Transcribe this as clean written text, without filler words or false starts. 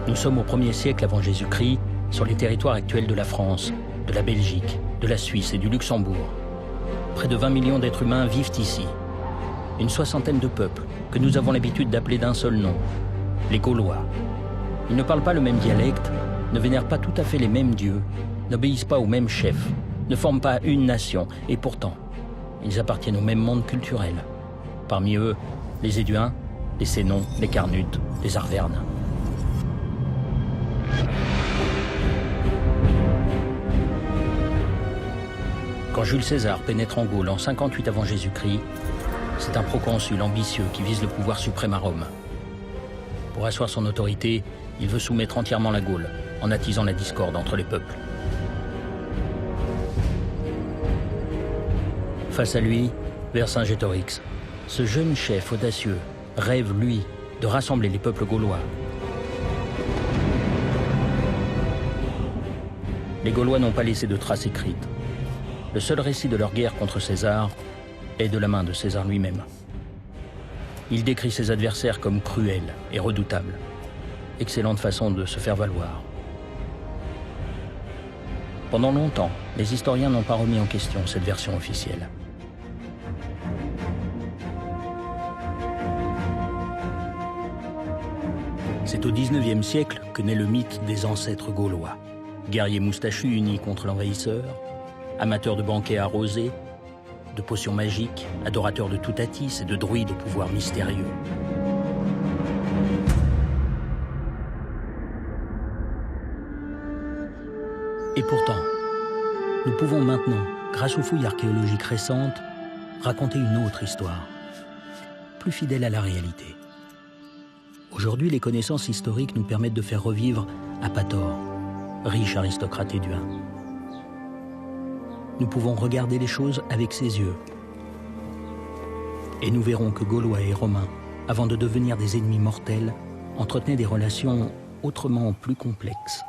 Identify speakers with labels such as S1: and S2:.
S1: Nous sommes au 1er siècle avant Jésus-Christ, sur les territoires actuels de la France, de la Belgique, de la Suisse et du Luxembourg. Près de 20 millions d'êtres humains vivent ici. Une soixantaine de peuples que nous avons l'habitude d'appeler d'un seul nom, les Gaulois. Ils ne parlent pas le même dialecte, ne vénèrent pas tout à fait les mêmes dieux, n'obéissent pas aux mêmes chefs, ne forment pas une nation, et pourtant, ils appartiennent au même monde culturel. Parmi eux, les Éduins, les Sénons, les Carnutes, les Arvernes. Quand Jules César pénètre en Gaule en 58 avant Jésus-Christ, c'est un proconsul ambitieux qui vise le pouvoir suprême à Rome. Pour asseoir son autorité, il veut soumettre entièrement la Gaule, en attisant la discorde entre les peuples. Face à lui, Vercingétorix, ce jeune chef audacieux, rêve, lui, de rassembler les peuples gaulois. Les Gaulois n'ont pas laissé de traces écrites. Le seul récit de leur guerre contre César est de la main de César lui-même. Il décrit ses adversaires comme cruels et redoutables. Excellente façon de se faire valoir. Pendant longtemps, les historiens n'ont pas remis en question cette version officielle. C'est au XIXe siècle que naît le mythe des ancêtres gaulois. Guerriers moustachus unis contre l'envahisseur, amateurs de banquets arrosés, de potions magiques, adorateurs de Toutatis et de druides au pouvoir mystérieux. Et pourtant, nous pouvons maintenant, grâce aux fouilles archéologiques récentes, raconter une autre histoire, plus fidèle à la réalité. Aujourd'hui, les connaissances historiques nous permettent de faire revivre Apator, riche aristocrate éduin. Nous pouvons regarder les choses avec ses yeux. Et nous verrons que Gaulois et Romains, avant de devenir des ennemis mortels, entretenaient des relations autrement plus complexes.